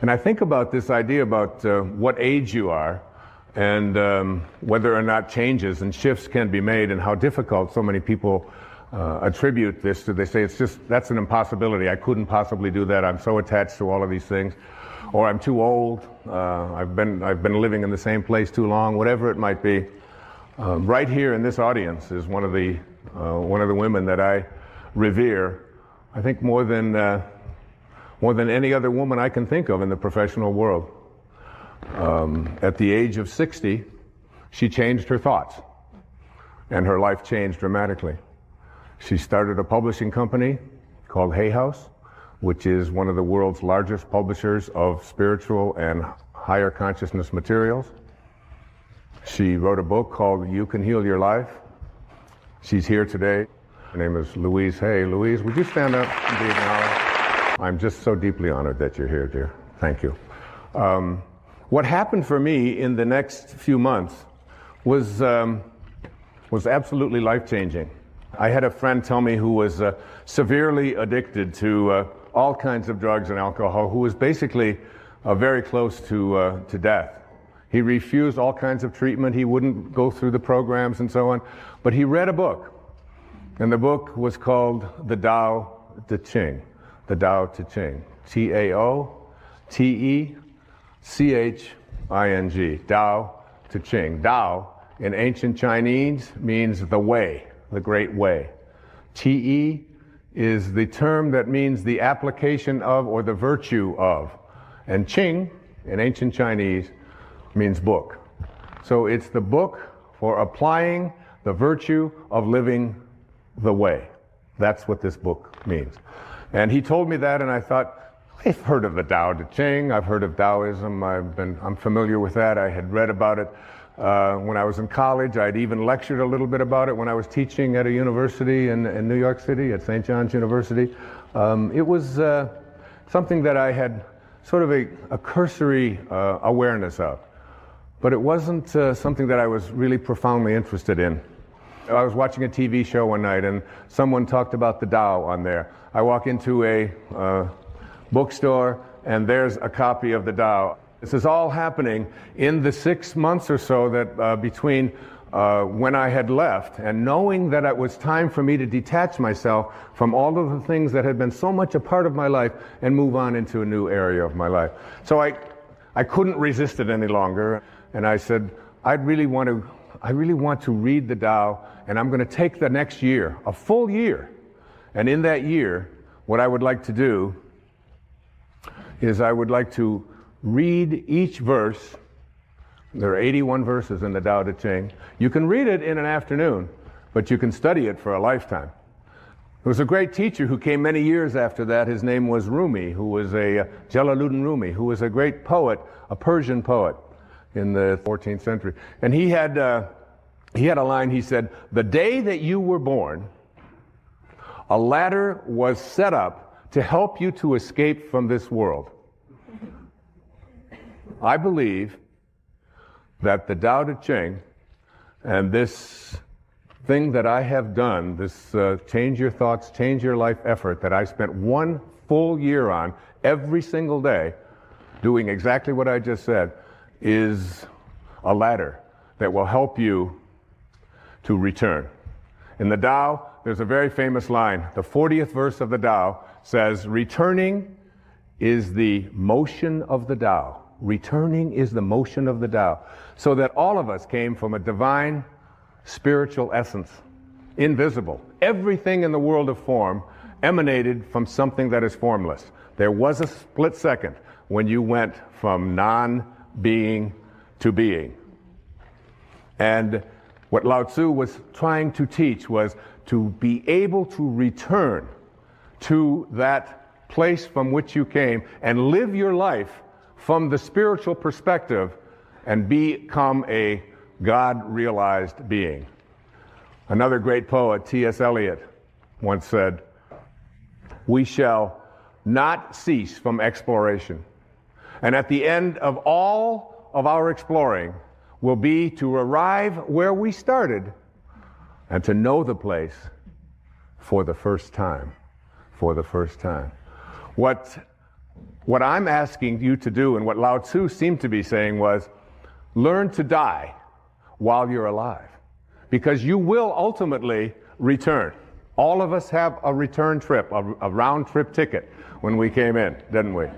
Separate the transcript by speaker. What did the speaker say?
Speaker 1: And I think about this idea about what age you are, and whether or not changes and shifts can be made, and how difficult so many people attribute this to. They say that's an impossibility. I couldn't possibly do that. I'm so attached to all of these things, or I'm too old. I've been living in the same place too long. Whatever it might be. Right here in this audience is one of the women that I revere. I think more than any other woman I can think of in the professional world. At the age of 60, she changed her thoughts, and her life changed dramatically. She started a publishing company called Hay House, which is one of the world's largest publishers of spiritual and higher consciousness materials. She wrote a book called You Can Heal Your Life. She's here today. Her name is Louise Hay. Louise, would you stand up and be acknowledged? I'm just so deeply honored that you're here, dear. Thank you. What happened for me in the next few months was absolutely life-changing. I had a friend tell me who was severely addicted to all kinds of drugs and alcohol, who was basically very close to death. He refused all kinds of treatment. He wouldn't go through the programs and so on. But he read a book, and the book was called the Tao Te Ching. The Tao Te Ching. T-A-O-T-E-C-H-I-N-G. Tao Te Ching. Tao in ancient Chinese means the way, the great way. Te is the term that means the application of or the virtue of. And Ching in ancient Chinese means book. So it's the book for applying the virtue of living the way. That's what this book means. And he told me that, and I thought, I've heard of the Tao Te Ching, I've heard of Taoism, I'm familiar with that. I had read about it when I was in college. I'd even lectured a little bit about it when I was teaching at a university in New York City, at St. John's University. It was something that I had sort of a cursory awareness of. But it wasn't something that I was really profoundly interested in. I was watching a TV show one night, and someone talked about the Tao on there. I walk into a bookstore, and there's a copy of the Tao. This is all happening in the 6 months or so that between when I had left, and knowing that it was time for me to detach myself from all of the things that had been so much a part of my life and move on into a new area of my life. So I couldn't resist it any longer. And I said, I really want to read the Tao, and I'm going to take the next year, a full year. And in that year, what I would like to do is I would like to read each verse. There are 81 verses in the Tao Te Ching. You can read it in an afternoon, but you can study it for a lifetime. There was a great teacher who came many years after that. His name was Rumi, who was Jalaluddin Rumi, who was a great poet, a Persian poet in the 14th century. And he had a line. He said, "The day that you were born, a ladder was set up to help you to escape from this world." I believe that the Tao Te Ching and this thing that I have done, this change your thoughts, change your life effort that I spent 1 full year on every single day, doing exactly what I just said, is a ladder that will help you to return. In the Tao, there's a very famous line. The 40th verse of the Tao says, "Returning is the motion of the Tao." Returning is the motion of the Tao. So that all of us came from a divine spiritual essence, invisible. Everything in the world of form emanated from something that is formless. There was a split second when you went from non-being to being. And what Lao Tzu was trying to teach was to be able to return to that place from which you came and live your life from the spiritual perspective and become a God-realized being. Another great poet, T.S. Eliot, once said, "We shall not cease from exploration. And at the end of all of our exploring will be to arrive where we started and to know the place for the first time." For the first time. What What I'm asking you to do, and what Lao Tzu seemed to be saying, was learn to die while you're alive. Because you will ultimately return. All of us have a return trip, a round trip ticket when we came in, didn't we?